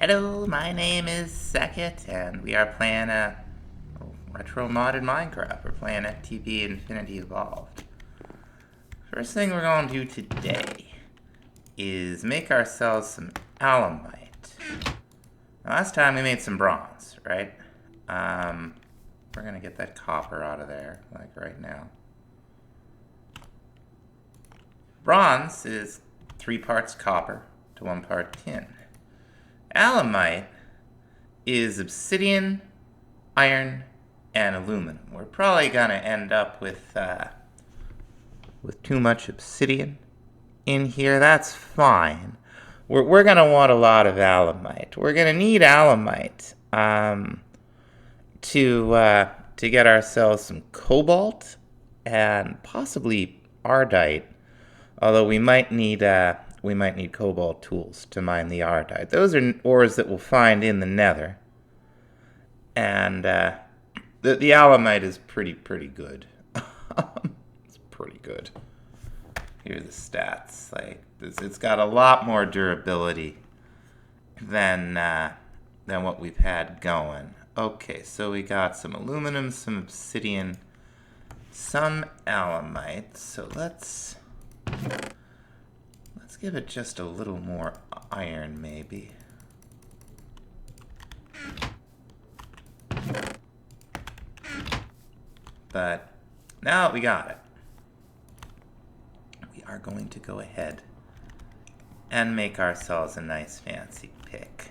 Hello, my name is Sekit, and we are playing a retro modded Minecraft. We're playing FTB Infinity Evolved. First thing we're going to do today is make ourselves some alamite. Now, last time we made some bronze, right? We're going to get that copper out of there, like right now. Bronze is 3 parts copper to 1 part tin. Alamite is obsidian, iron, and aluminum. We're probably gonna end up with too much obsidian in here. That's fine. We're gonna want a lot of alamite. We're gonna need alamite to get ourselves some cobalt and possibly ardite. Although we might need cobalt tools to mine the ardite. Those are ores that we'll find in the nether. And the alamite is pretty good. It's pretty good. Here are the stats. Like it's got a lot more durability than what we've had going. Okay, so we got some aluminum, some obsidian, some alamite. So let's give it just a little more iron, maybe. But now that we got it, we are going to go ahead and make ourselves a nice fancy pick.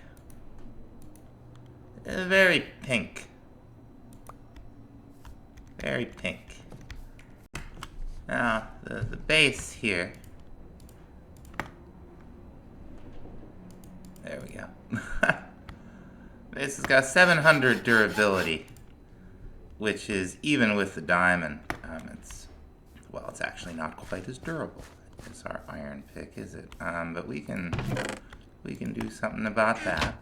Very pink. Very pink. Now, the base here. There we go. This has got 700 durability, which is even with the diamond. It's actually not quite as durable as our iron pick, is it? But we can do something about that.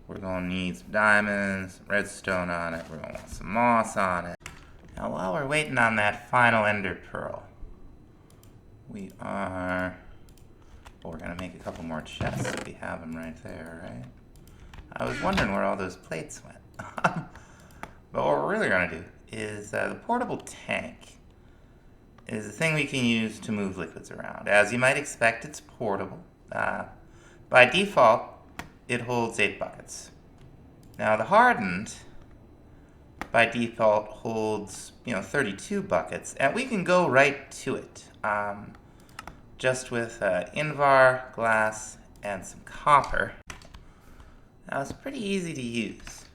We're gonna need some diamonds, some redstone on it. We're gonna want some moss on it. Now, while we're waiting on that final ender pearl, we're gonna make a couple more chests so we have them right there, right? I was wondering where all those plates went. But what we're really gonna do is the portable tank is a thing we can use to move liquids around. As you might expect, it's portable. By default, it holds 8 buckets. Now the hardened, by default, holds 32 buckets, and we can go right to it. Just with Invar, glass, and some copper. Now it's pretty easy to use.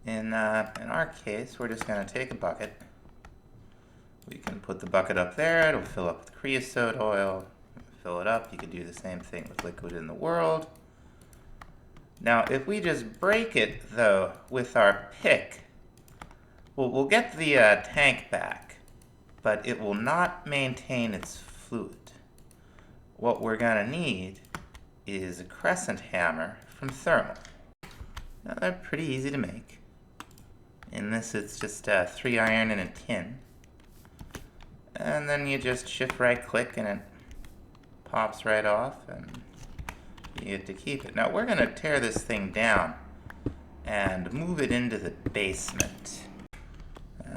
In our case, we're just going to take a bucket. We can put the bucket up there. It'll fill up with creosote oil. Fill it up. You could do the same thing with liquid in the world. Now, if we just break it, though, with our pick, we'll get the tank back, but it will not maintain its fluid. What we're gonna need is a crescent hammer from thermal. Now they're pretty easy to make. In this, it's just 3 iron and a tin. And then you just shift right click and it pops right off and you get to keep it. Now we're gonna tear this thing down and move it into the basement.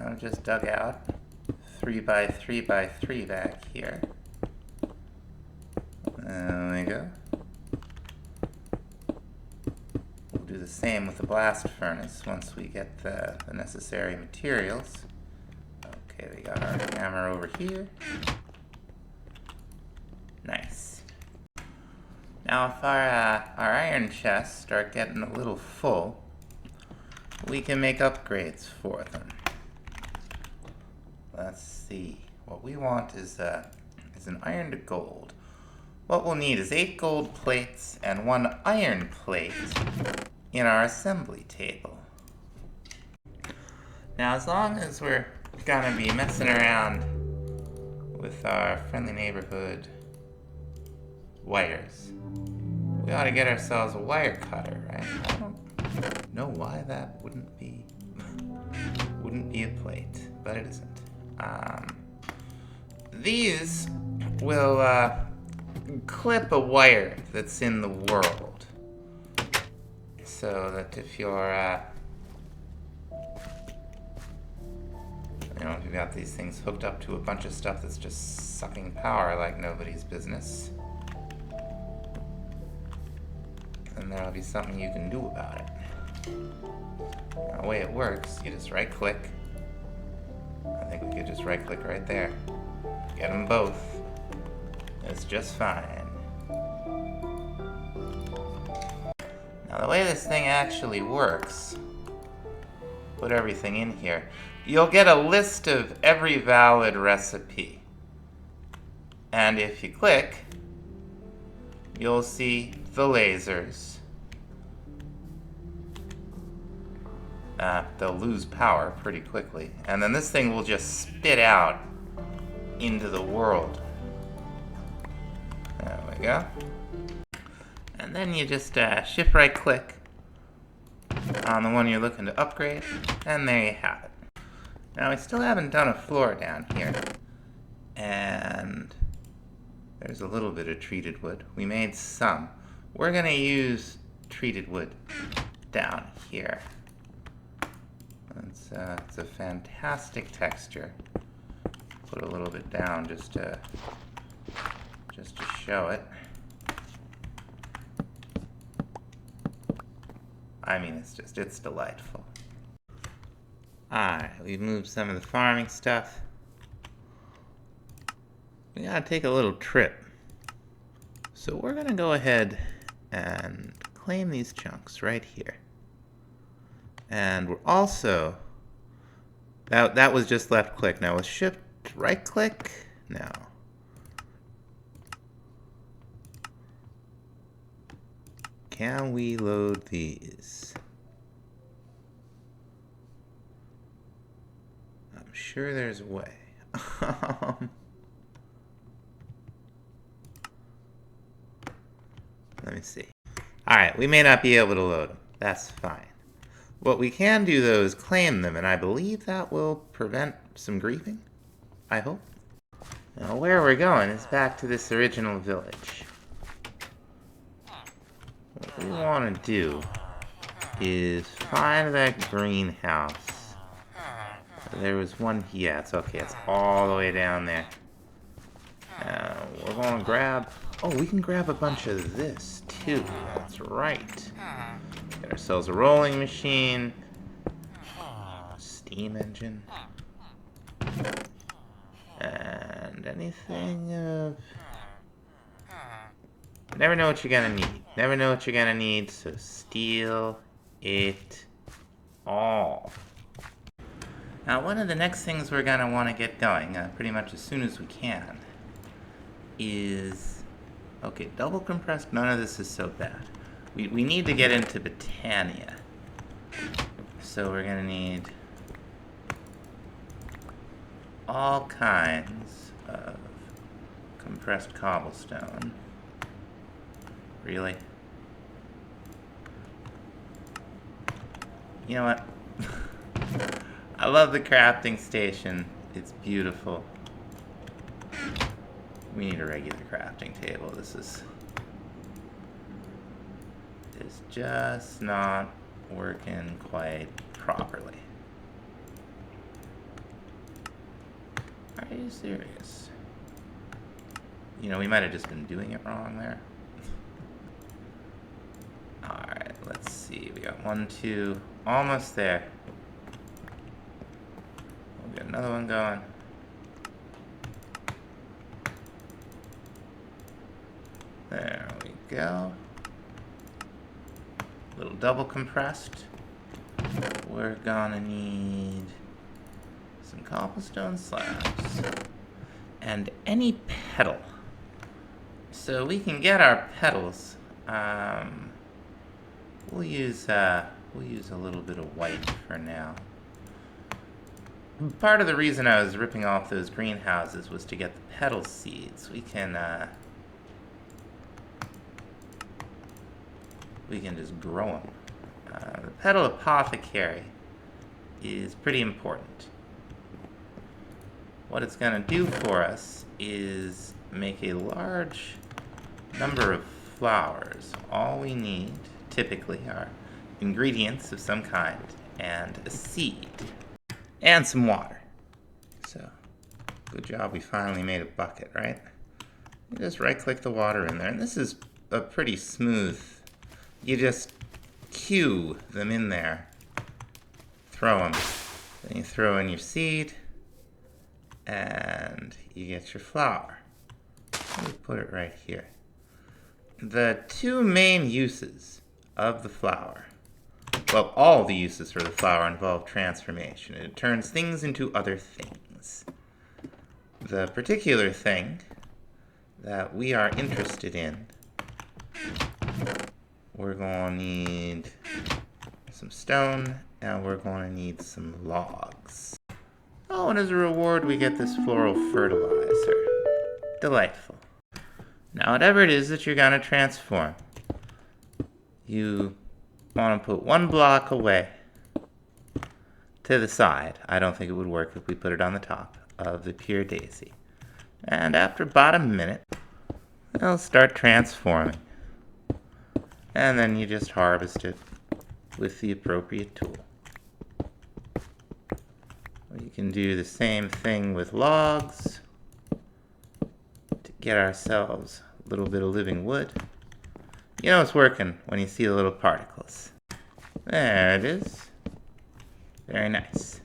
I just dug out 3 by 3 by 3 back here. There we go. We'll do the same with the blast furnace once we get the necessary materials. Okay, we got our hammer over here. Nice. Now if our iron chests start getting a little full, we can make upgrades for them. Let's see. What we want is an iron to gold. What we'll need is 8 gold plates and 1 iron plate in our assembly table. Now, as long as we're gonna be messing around with our friendly neighborhood wires, we ought to get ourselves a wire cutter, right? I don't know why that wouldn't be a plate, but it isn't. These will clip a wire that's in the world. so that if you're, you know, if you've got these things hooked up to a bunch of stuff that's just sucking power like nobody's business, then there'll be something you can do about it. Now, the way it works, you just right-click. I think we could just right-click right there. Get them both. It's just fine. Now, the way this thing actually works, put everything in here, you'll get a list of every valid recipe. And if you click, you'll see the lasers. They'll lose power pretty quickly. And then this thing will just spit out into the world. There we go. And then you just shift right click on the one you're looking to upgrade, and there you have it. Now we still haven't done a floor down here. And there's a little bit of treated wood. We made some. We're gonna use treated wood down here. It's a fantastic texture. Put a little bit down just to show it. I mean, it's delightful. Alright, we've moved some of the farming stuff. We gotta take a little trip. So we're gonna go ahead and claim these chunks right here. And we're also, that was just left click. Now with shift right click, now. Can we load these? I'm sure there's a way. Let me see. Alright, we may not be able to load them. That's fine. What we can do, though, is claim them, and I believe that will prevent some griefing. I hope. Now, where we're going is back to this original village. What we want to do is find that greenhouse. There was one, yeah, it's okay, it's all the way down there. We're going to grab, oh, we can grab a bunch of this, too. That's right. Get ourselves a rolling machine, steam engine, and anything of... Never know what you're gonna need. Never know what you're gonna need, so steal it all. Now, one of the next things we're gonna want to get going, pretty much as soon as we can, is... Okay, double compressed, none of this is so bad. We need to get into Thaumtania. So we're gonna need all kinds of compressed cobblestone. Really? You know what? I love the crafting station. It's beautiful. We need a regular crafting table. This is just not working quite properly. Are you serious? You know, we might have just been doing it wrong there. Alright, let's see. We got 1, 2, almost there. We'll get another one going. There we go. Little double compressed. We're gonna need some cobblestone slabs and any petal. So we can get our petals. We'll use a little bit of white for now. Part of the reason I was ripping off those greenhouses was to get the petal seeds. We can just grow them. The petal apothecary is pretty important. What it's going to do for us is make a large number of flowers. All we need, typically, are ingredients of some kind, and a seed, and some water. So, good job we finally made a bucket, right? You just right-click the water in there, and this is a pretty smooth. You just cue them in there, throw them. Then you throw in your seed, and you get your flour. Let me put it right here. The two main uses of the flour, well, all the uses for the flour involve transformation. It turns things into other things. The particular thing that we are interested in, we're going to need some stone, and we're going to need some logs. Oh, and as a reward, we get this floral fertilizer. Delightful. Now, whatever it is that you're going to transform, you want to put one block away to the side. I don't think it would work if we put it on the top of the pure daisy. And after about a minute, it'll start transforming. And then you just harvest it with the appropriate tool. We can do the same thing with logs to get ourselves a little bit of living wood. You know it's working when you see the little particles. There it is. Very nice.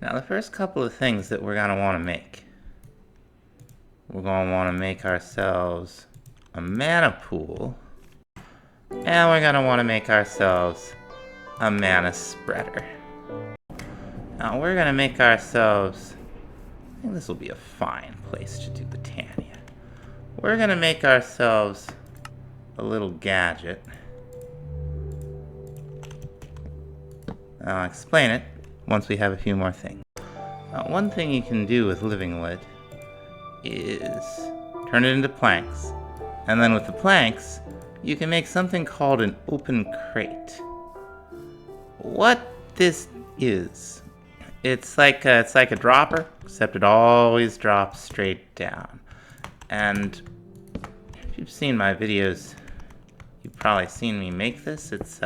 Now the first couple of things that we're going to want to make. We're going to want to make ourselves a mana pool. And we're going to want to make ourselves a mana spreader. Now we're going to make ourselves, I think this will be a fine place to do the Thaumtania. We're going to make ourselves a little gadget. I'll explain it once we have a few more things. Now, one thing you can do with living wood is turn it into planks. And then with the planks, you can make something called an open crate. What this is, it's like a dropper, except it always drops straight down. And if you've seen my videos, you've probably seen me make this. It's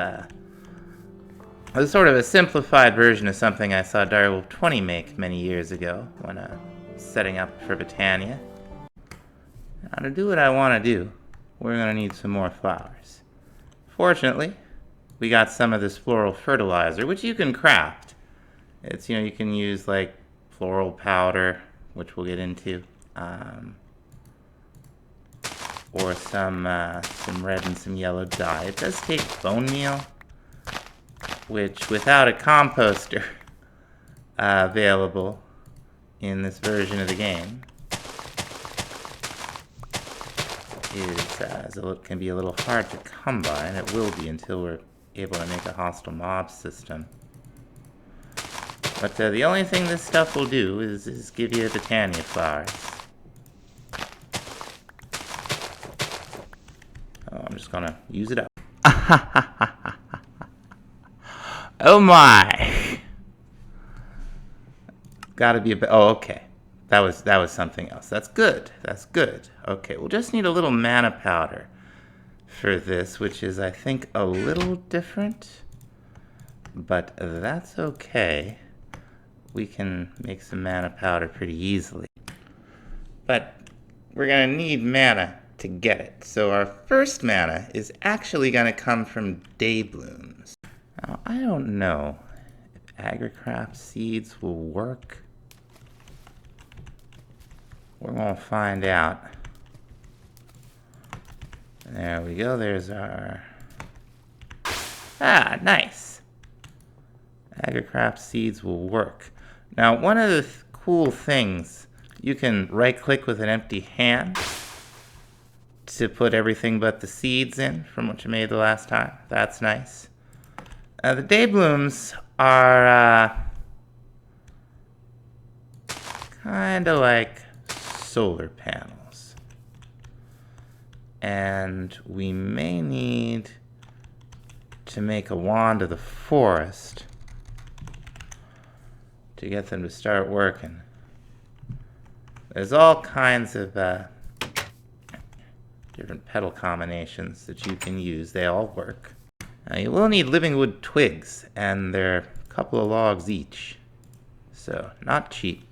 sort of a simplified version of something I saw Direwolf 20 make many years ago when setting up for Thaumtania. Now to do what I want to do, we're going to need some more flowers. Fortunately, we got some of this floral fertilizer, which you can craft. It's, you can use like floral powder, which we'll get into, or some red and some yellow dye. It does take bone meal, which without a composter available in this version of the game can be a little hard to come by, and it will be until we're able to make a hostile mob system. But the only thing this stuff will do is give you the Thaumtania flowers. Oh, I'm just gonna use it up. Oh my! Gotta be a bit. Oh, okay. That was something else. That's good. That's good. Okay, we'll just need a little mana powder for this, which is, I think, a little different. But that's okay. We can make some mana powder pretty easily. But we're going to need mana to get it. So our first mana is actually going to come from day blooms. Now, I don't know if agricraft seeds will work. We're going to find out. There we go. There's our... Ah, nice. Agricraft seeds will work. Now, one of the cool things, you can right-click with an empty hand to put everything but the seeds in from what you made the last time. That's nice. The day blooms are kind of like solar panels. And we may need to make a wand of the forest to get them to start working. There's all kinds of different petal combinations that you can use. They all work. You will need living wood twigs, and they're a couple of logs each. So, not cheap.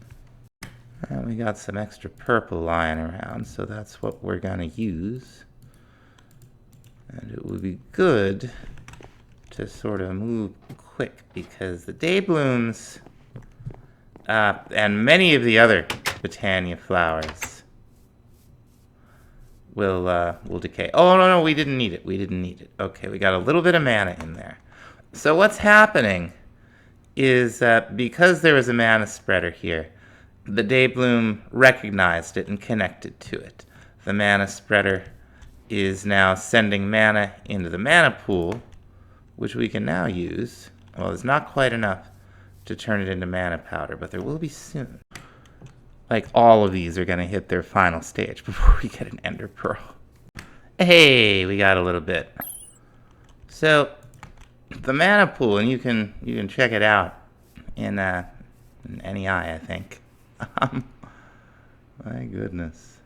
And we got some extra purple lying around, so that's what we're going to use. And it would be good to sort of move quick, because the day blooms and many of the other Thaumtania flowers will decay. Oh, no, we didn't need it. We didn't need it. Okay, we got a little bit of mana in there. So what's happening is that because there was a mana spreader here, the Daybloom recognized it and connected to it. The mana spreader is now sending mana into the mana pool, which we can now use. Well, there's not quite enough to turn it into mana powder, but there will be soon. Like, all of these are going to hit their final stage before we get an Ender Pearl. Hey, we got a little bit. So, the mana pool, and you can check it out in NEI, I think. My goodness.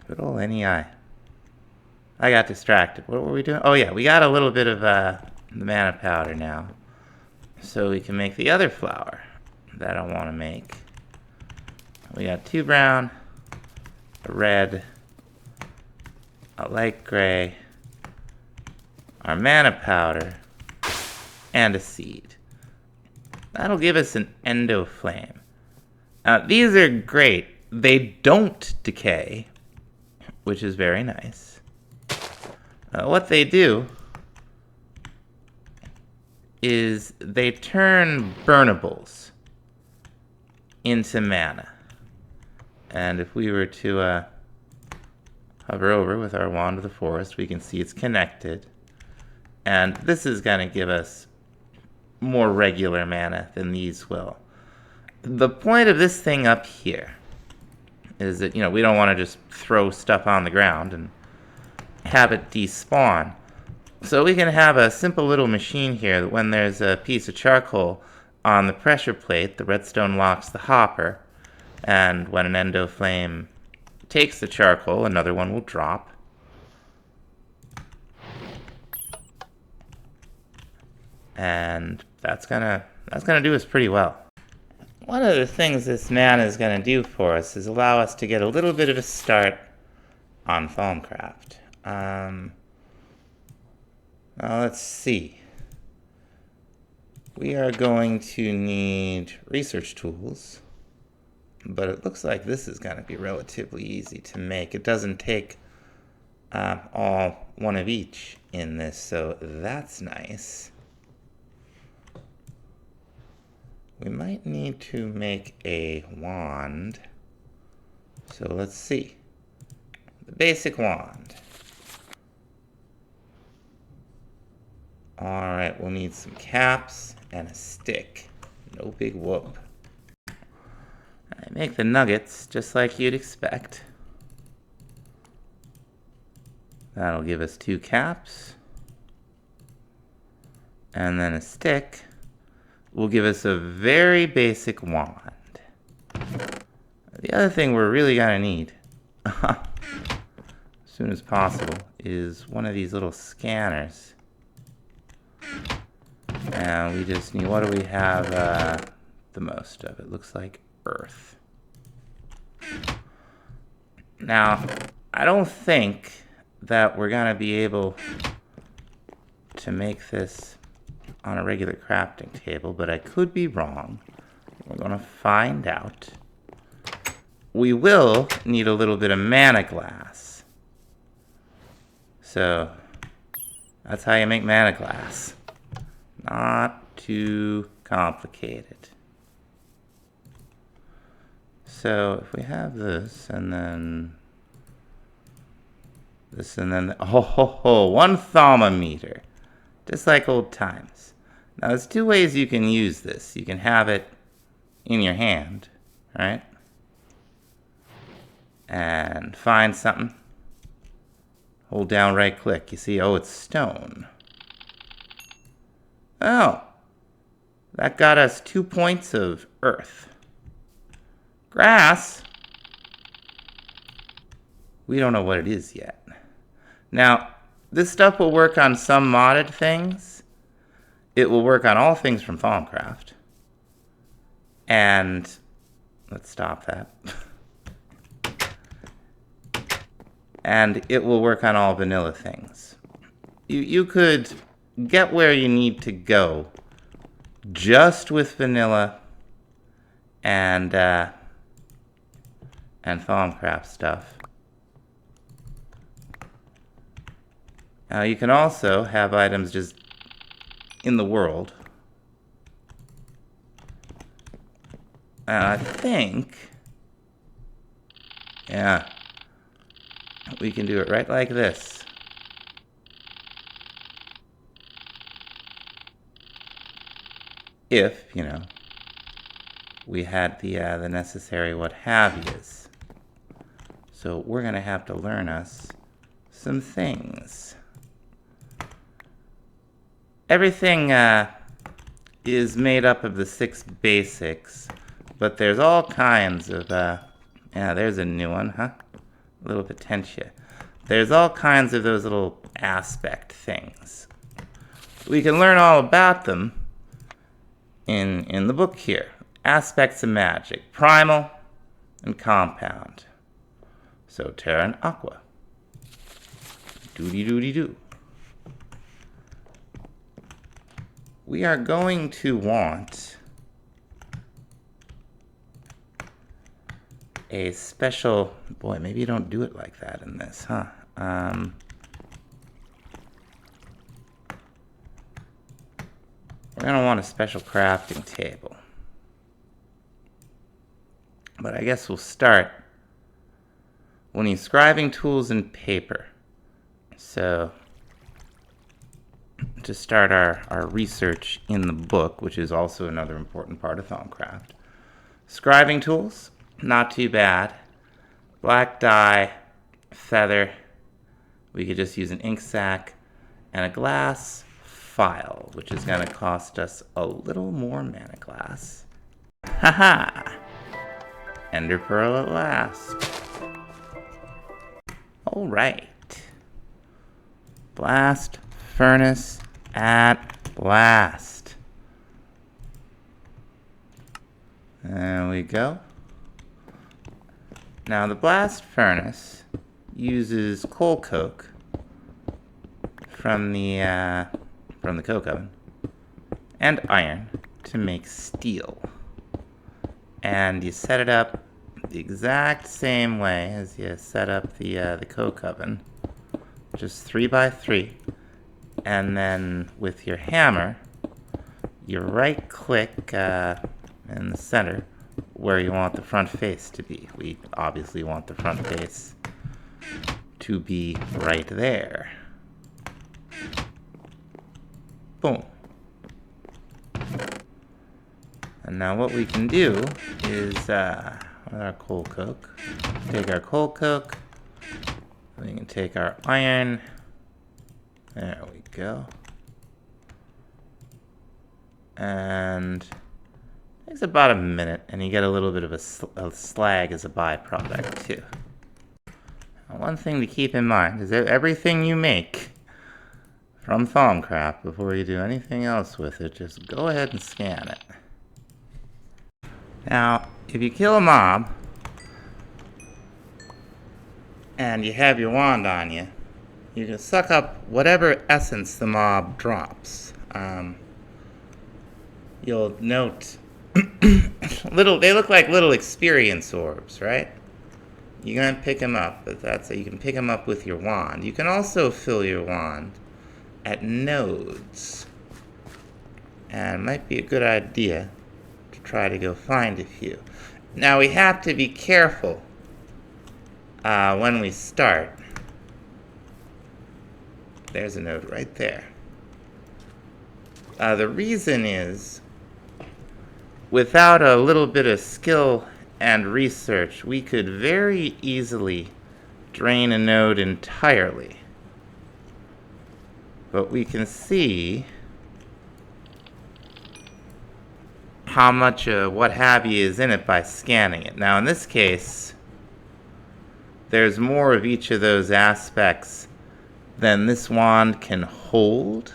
Good old NEI. I got distracted. What were we doing? Oh yeah, we got a little bit of the mana powder now. So we can make the other flower that I want to make. We got 2 brown, a red, a light gray, our mana powder, and a seed. That'll give us an endoflame. These are great. They don't decay, which is very nice. What they do is they turn burnables into mana. And if we were to hover over with our Wand of the Forest, we can see it's connected. And this is going to give us more regular mana than these will. The point of this thing up here is that, we don't want to just throw stuff on the ground and have it despawn. So we can have a simple little machine here that when there's a piece of charcoal on the pressure plate, the redstone locks the hopper, and when an endoflame takes the charcoal, another one will drop. And that's gonna do us pretty well. One of the things this mana is gonna do for us is allow us to get a little bit of a start on Thaumcraft. Now let's see. We are going to need research tools, but it looks like this is going to be relatively easy to make. It doesn't take all one of each in this, so that's nice. We might need to make a wand. So let's see. The basic wand. Alright, we'll need some caps and a stick. No big whoop. I make the nuggets just like you'd expect. That'll give us 2 caps. And then a stick will give us a very basic wand. The other thing we're really gonna need, as soon as possible, is one of these little scanners. And we just need, what do we have the most of? It looks like earth. Now, I don't think that we're gonna be able to make this on a regular crafting table, but I could be wrong. We're gonna find out. We will need a little bit of mana glass. So, that's how you make mana glass. Not too complicated. So if we have this and then this and then, oh, 1 thermometer. Just like old times. Now there's 2 ways you can use this. You can have it in your hand, right? And find something. Hold down right click. You see, oh, it's stone. Oh, that got us 2 points of earth. Grass? We don't know what it is yet. Now, this stuff will work on some modded things. It will work on all things from Thaumcraft. And let's stop that. And it will work on all vanilla things. You could get where you need to go just with vanilla and Thaumcraft stuff. Now you can also have items just in the world. And I think, yeah, we can do it right like this. If, you know, we had the necessary what have yous. So we're going to have to learn us some things. Everything is made up of the 6 basics, but there's all kinds of, yeah, there's a new one, huh? Little Potentia. There's all kinds of those little aspect things. We can learn all about them in the book here. Aspects of magic, primal and compound. So terra and aqua. Doody-doody-doo. We are going to want a special, boy, maybe you don't do it like that in this, huh? We're going to want a special crafting table. But I guess we'll start when he's scribing tools and paper. So to start our research in the book, which is also another important part of Thaumcraft. Scribing tools, not too bad. Black dye, feather. We could just use an ink sac and a glass file, which is going to cost us a little more mana glass. Haha! Ender pearl at last. Alright. Blast furnace at last. There we go. Now the blast furnace uses coal coke from the coke oven and iron to make steel. And you set it up the exact same way as you set up the coke oven, just 3 by 3. And then with your hammer, you right click in the center where you want the front face to be. We obviously want the front face to be right there. Boom. And now what we can do is, with our coal coke, take our coal coke, we can take our iron, there we go, and it takes about a minute, and you get a little bit of a slag as a byproduct too. Now, one thing to keep in mind is that everything you make from Thaumcraft, before you do anything else with it, just go ahead and scan it. Now, if you kill a mob, and you have your wand on you, you can suck up whatever essence the mob drops. You'll note, they look like little experience orbs, right? You're gonna pick them up, but that's it. You can pick them up with your wand. You can also fill your wand at nodes. And it might be a good idea to try to go find a few. Now we have to be careful when we start. There's a node right there. The reason is, without a little bit of skill and research, we could very easily drain a node entirely. But we can see how much what have you is in it by scanning it. Now in this case, there's more of each of those aspects than this wand can hold.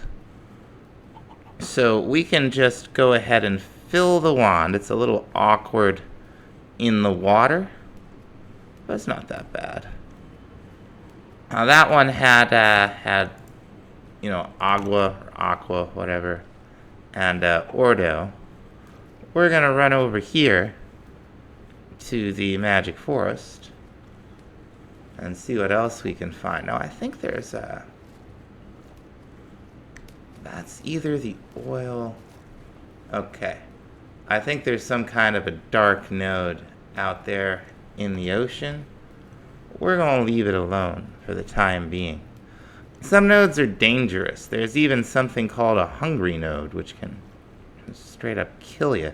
So we can just go ahead and fill the wand. It's a little awkward in the water, but it's not that bad. Now that one had agua or aqua, whatever, and ordo. We're gonna run over here to the magic forest and see what else we can find. Now I think there's that's either the oil. Okay. I think there's some kind of a dark node out there in the ocean. We're gonna leave it alone for the time being. Some nodes are dangerous. There's even something called a hungry node, which can straight up kill you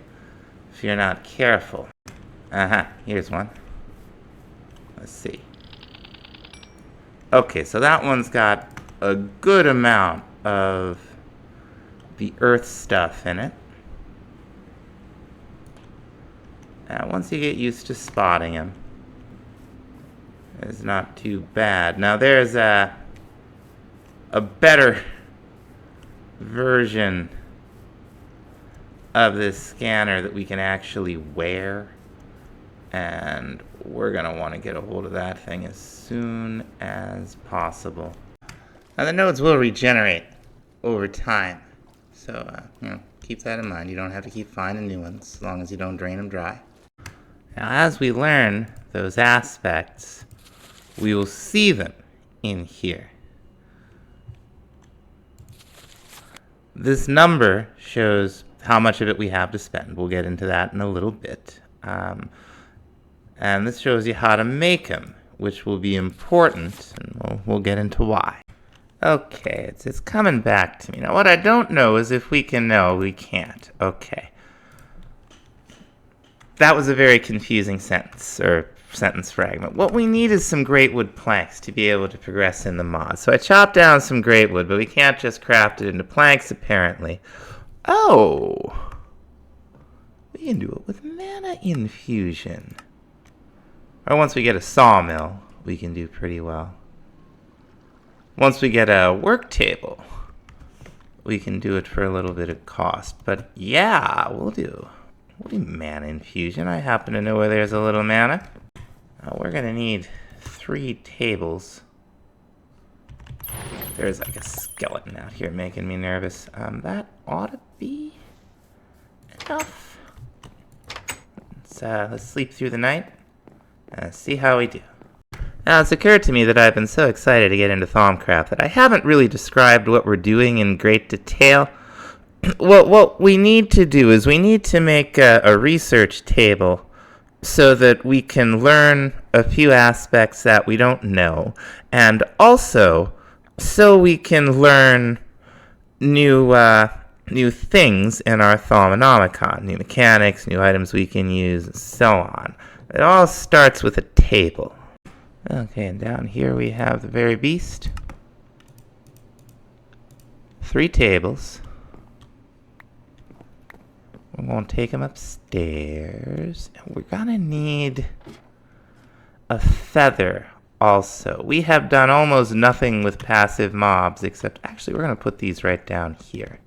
if you're not careful. Here's one. Let's see. Okay, so that one's got a good amount of the earth stuff in it. And once you get used to spotting them, it's not too bad. Now there's a better version of this scanner that we can actually wear, and we're gonna want to get a hold of that thing as soon as possible. Now the nodes will regenerate over time, so keep that in mind. You don't have to keep finding new ones as long as you don't drain them dry. Now as we learn those aspects, we will see them in here. This number shows how much of it we have to spend. We'll get into that in a little bit. And this shows you how to make them, which will be important, and we'll get into why. Okay, it's coming back to me. Now what I don't know is if we can. No, we can't. Okay. That was a very confusing sentence, or sentence fragment. What we need is some great wood planks to be able to progress in the mod. So I chopped down some great wood, but we can't just craft it into planks, apparently. Oh! We can do it with mana infusion. Or once we get a sawmill, we can do pretty well. Once we get a work table, we can do it for a little bit of cost. But yeah, we'll do mana infusion. I happen to know where there's a little mana. We're gonna need 3 tables. There's like a skeleton out here making me nervous. That ought to be enough. Let's sleep through the night and see how we do. Now, it's occurred to me that I've been so excited to get into Thaumcraft that I haven't really described what we're doing in great detail. What we need to do is we need to make a research table so that we can learn a few aspects that we don't know, and also so we can learn new things in our Thaumonomicon, new mechanics, new items we can use, and so on. It all starts with a table. Okay, and down here we have the very beast. 3 tables. We're going to take them upstairs. And we're going to need a feather also. We have done almost nothing with passive mobs, except actually we're going to put these right down here.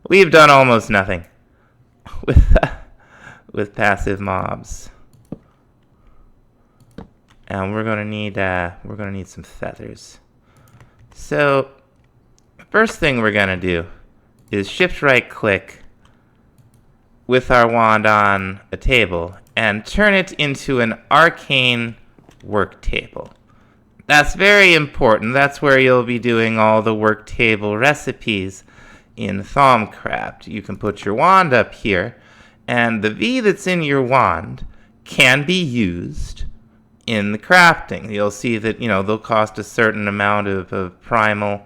We've done almost nothing with passive mobs. And we're going to need some feathers. So, first thing we're going to do is shift right click with our wand on a table and turn it into an arcane work table. That's very important. That's where you'll be doing all the work table recipes in Thaumcraft. You can put your wand up here, and the V that's in your wand can be used in the crafting. You'll see that, they'll cost a certain amount of primal,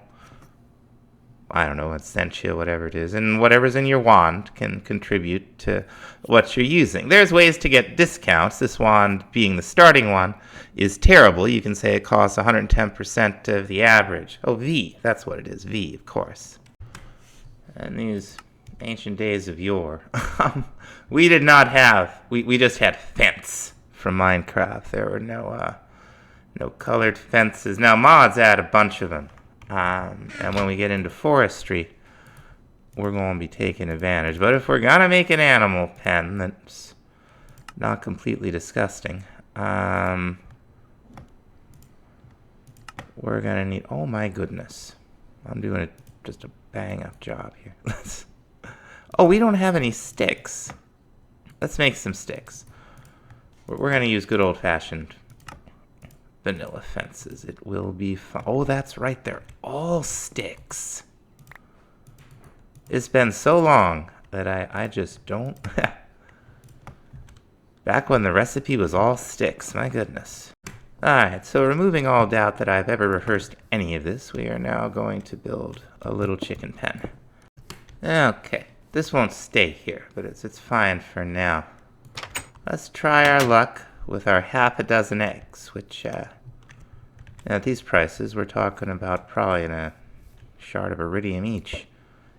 I don't know, essentia, whatever it is, and whatever's in your wand can contribute to what you're using. There's ways to get discounts. This wand, being the starting one, is terrible. You can say it costs 110% of the average. Oh, V, that's what it is. V, of course. And these ancient days of yore, we did not have, we just had fence from Minecraft. There were no No colored fences. Now, mods add a bunch of them. And when we get into forestry, we're going to be taking advantage. But if we're going to make an animal pen that's not completely disgusting, we're going to need... Oh, my goodness. I'm doing just a bang-up job here. Oh, we don't have any sticks. Let's make some sticks. We're going to use good old-fashioned vanilla fences. It will be fun. Oh, that's right. They're all sticks. It's been so long that I just don't... Back when the recipe was all sticks. My goodness. Alright, so removing all doubt that I've ever rehearsed any of this, we are now going to build a little chicken pen. Okay. This won't stay here, but it's fine for now. Let's try our luck with our half a dozen eggs, which, at these prices, we're talking about probably in a shard of iridium each.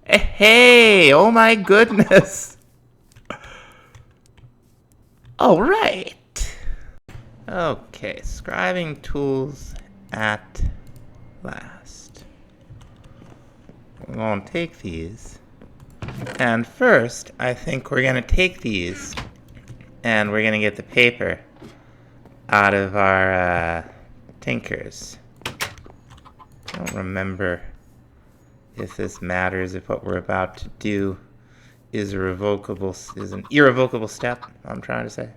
Hey! Oh my goodness! Alright! Okay, scribing tools at last. We're going to take these. And first, I think we're going to take these and we're going to get the paper out of our tinkers. I don't remember if this matters, if what we're about to do is an irrevocable step, I'm trying to say,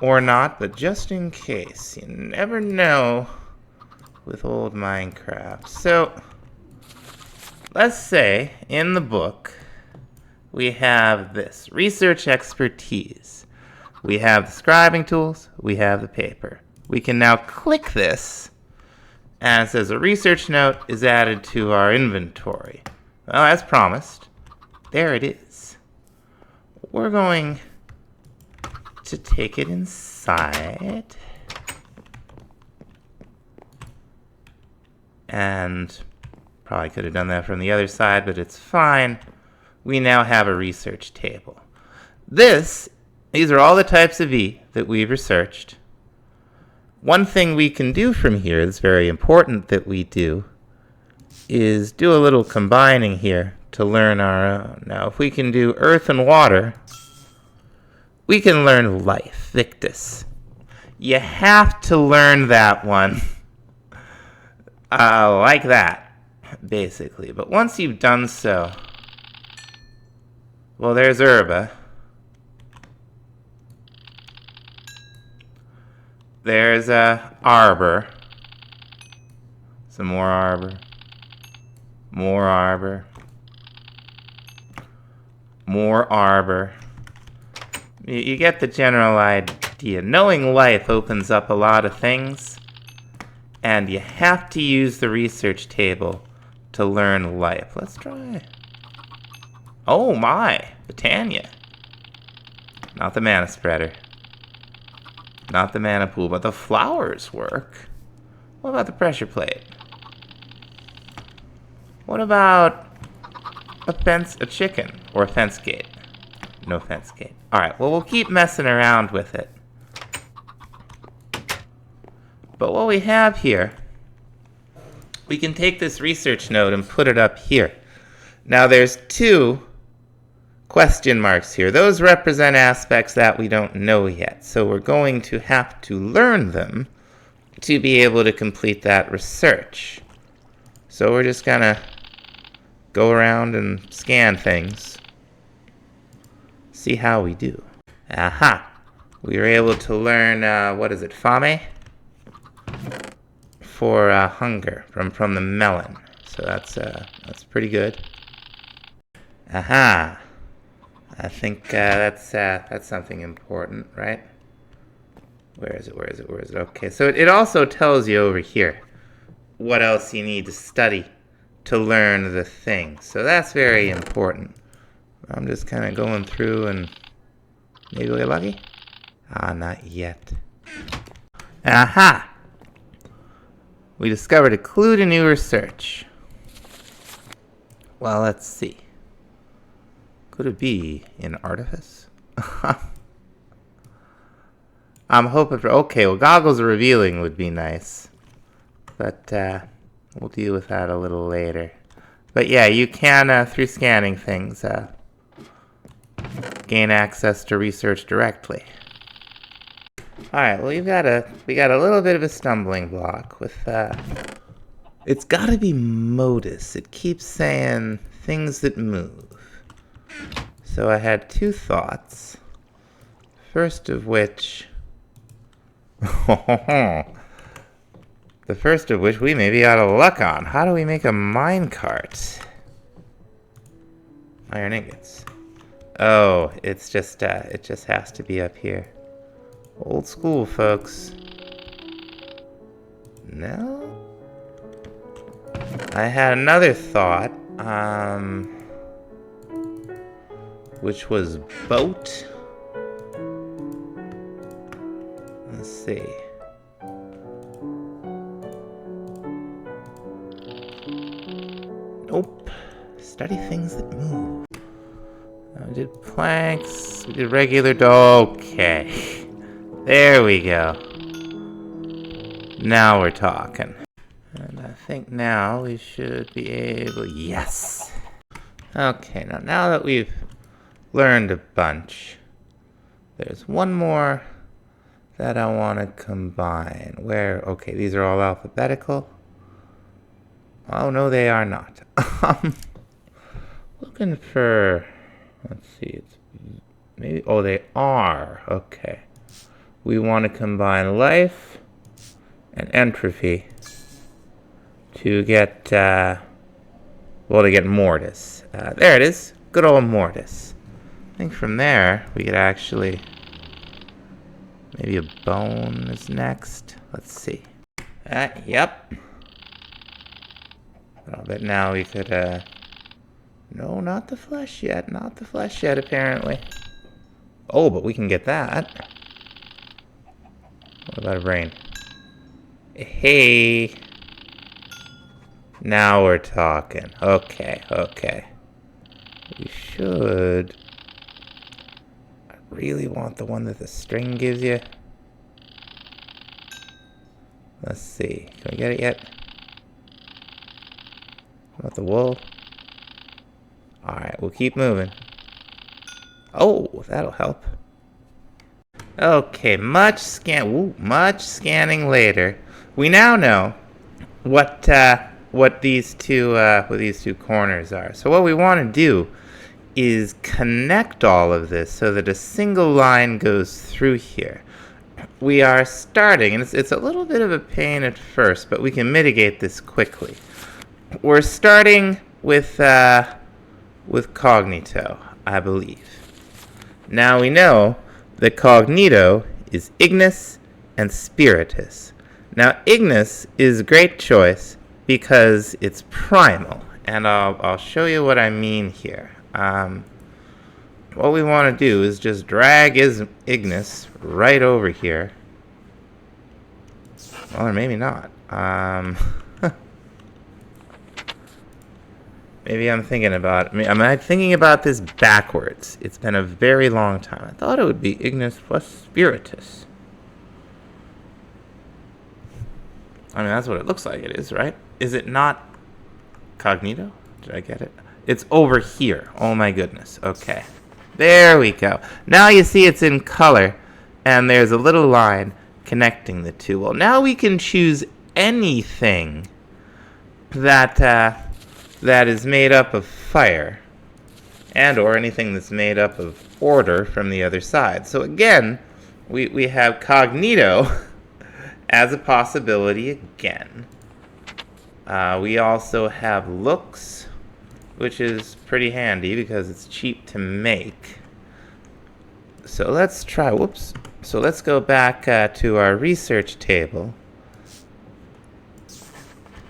or not, but just in case, you never know with old Minecraft. So, let's say in the book we have this research expertise. We have the scribing tools, we have the paper. We can now click this, and it says a research note is added to our inventory. Well, as promised, there it is. We're going to take it inside. And probably could have done that from the other side, but it's fine. We now have a research table. These are all the types of E that we've researched. One thing we can do from here that's very important that we do is do a little combining here to learn our own. Now, if we can do earth and water, we can learn life, victus. You have to learn that one like that, basically. But once you've done so, well, there's herba. There's arbor. Some more arbor. More arbor. More arbor. You get the general idea. Knowing life opens up a lot of things, and you have to use the research table to learn life. Let's try. Oh my, Thaumtania. Not the mana spreader. Not the mana pool, but the flowers work. What about the pressure plate? What about a chicken or a fence gate? No fence gate. Alright, well, we'll keep messing around with it. But what we have here, we can take this research node and put it up here. Now there's two question marks here. Those represent aspects that we don't know yet. So we're going to have to learn them to be able to complete that research. So we're just gonna go around and scan things. See how we do. Aha! We were able to learn, what is it, fame? For hunger from the melon. So that's pretty good. Aha! I think that's something important, right? Where is it? Okay, so it also tells you over here what else you need to study to learn the thing. So that's very important. I'm just kind of going through and maybe we're lucky? Ah, not yet. Aha! We discovered a clue to new research. Well, let's see. Could it be in artifice? I'm hoping for... Okay, well, goggles revealing would be nice. But we'll deal with that a little later. But yeah, you can, through scanning things, gain access to research directly. Alright, well, we got a little bit of a stumbling block with, it's gotta be modus. It keeps saying things that move. So I had two thoughts. First of which... the first of which we may be out of luck on. How do we make a minecart? Iron ingots. Oh, it's just, it just has to be up here. Old school, folks. No? I had another thought, which was boat. Let's see. Nope. Study things that move. We did planks. We did regular dough. Okay. There we go. Now we're talking. And I think now we should be able... Yes! Okay, now that we've learned a bunch, there's one more that I want to combine. Where... Okay, these are all alphabetical. Oh, no, they are not. Looking for... Let's see, it's... Maybe... Oh, they are. Okay. We want to combine life and entropy to get, well, to get mortis. There it is. Good old mortis. I think from there, we could actually... Maybe a bone is next. Let's see. Yep. I'll bet now we could, no, not the flesh yet. Not the flesh yet, apparently. Oh, but we can get that. What about a brain? Hey. Now we're talking. Okay, okay. We should... I really want the one that the string gives you. Let's see. Can we get it yet? What about the wool? Alright, we'll keep moving. Oh, that'll help. Okay, much scanning later. We now know what these two corners are. So what we want to do is connect all of this so that a single line goes through here. We are starting, and it's a little bit of a pain at first, but we can mitigate this quickly. We're starting with cognito, I believe. Now we know that cognito is ignis and spiritus. Now ignis is a great choice because it's primal, and I'll show you what I mean here. What we want to do is just drag ignis right over here. Well, or maybe not. Maybe I'm thinking about... I'm thinking about this backwards. It's been a very long time. I thought it would be ignis plus spiritus. I mean, that's what it looks like it is, right? Is it not cognito? Did I get it? It's over here. Oh my goodness. Okay. There we go. Now you see it's in color, and there's a little line connecting the two. Well, now we can choose anything that is made up of fire, and or anything that's made up of order from the other side. So again, we have cognito as a possibility again. We also have looks, which is pretty handy because it's cheap to make. So let's try, whoops. So let's go back to our research table,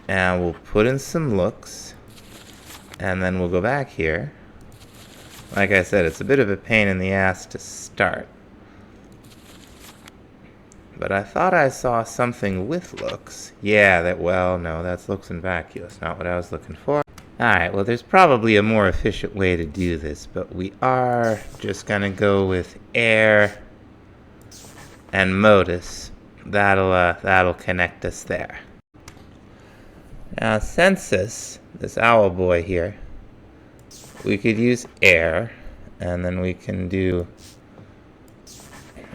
and we'll put in some looks, and then we'll go back here. Like I said, it's a bit of a pain in the ass to start. But I thought I saw something with looks. Yeah, well, no, that's looks and vacuous, not what I was looking for. Alright, well, there's probably a more efficient way to do this, but we are just gonna go with air and modus. That'll connect us there. Now census, this owl boy here, we could use air, and then we can do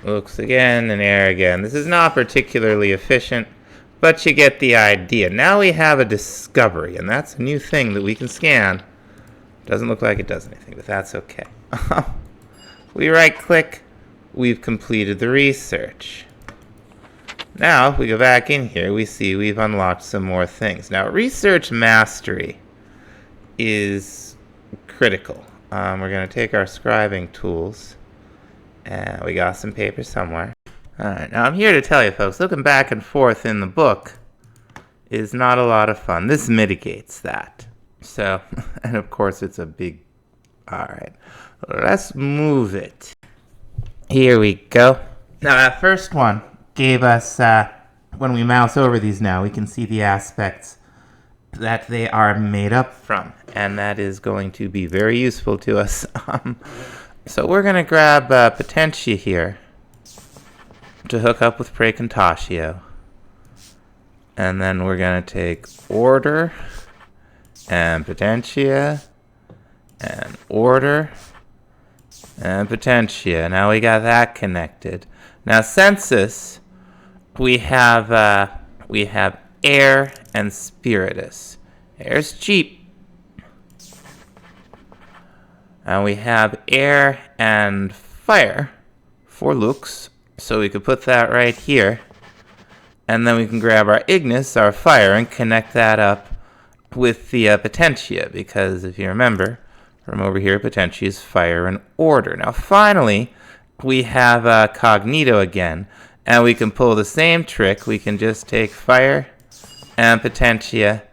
looks again and air again. This is not particularly efficient, but you get the idea. Now we have a discovery, and that's a new thing that we can scan. Doesn't look like it does anything, but that's okay. We right-click, we've completed the research. Now, if we go back in here, we see we've unlocked some more things. Now, research mastery is critical. We're going to take our scribing tools, and we got some paper somewhere. Alright, now I'm here to tell you folks, looking back and forth in the book is not a lot of fun. This mitigates that. So, and of course it's a big... Alright, let's move it. Here we go. Now that first one gave us, when we mouse over these now, we can see the aspects that they are made up from. And that is going to be very useful to us. So we're going to grab Potentia here to hook up with Precontatio. And then we're going to take Order and Potentia and Order and Potentia. Now we got that connected. Now Census, we have Air and Spiritus. Air's cheap. And we have Air and Fire for looks. So we could put that right here. And then we can grab our Ignis, our Fire, and connect that up with the Potentia. Because if you remember, from over here, Potentia is Fire and Order. Now finally, we have Cognito again. And we can pull the same trick. We can just take Fire and Potentia.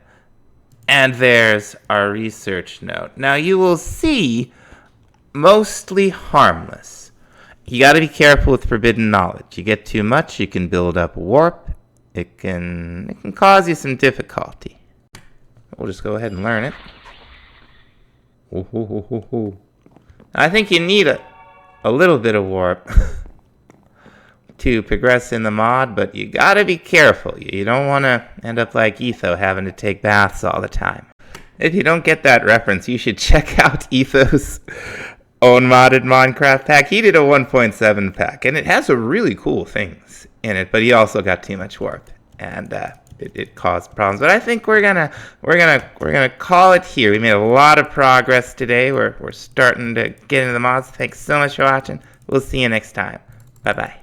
And there's our research note. Now you will see, mostly harmless. You got to be careful with forbidden knowledge. You get too much, you can build up warp. It can cause you some difficulty. We'll just go ahead and learn it. I think you need a little bit of warp to progress in the mod, but you got to be careful. You don't want to end up like Etho, having to take baths all the time. If you don't get that reference, you should check out Etho's own modded Minecraft pack. He did a 1.7 pack, and it has some really cool things in it, but he also got too much warp, and it caused problems. But I think we're gonna call it here. We made a lot of progress today. We're starting to get into the mods. Thanks so much for watching. We'll see you next time. Bye bye.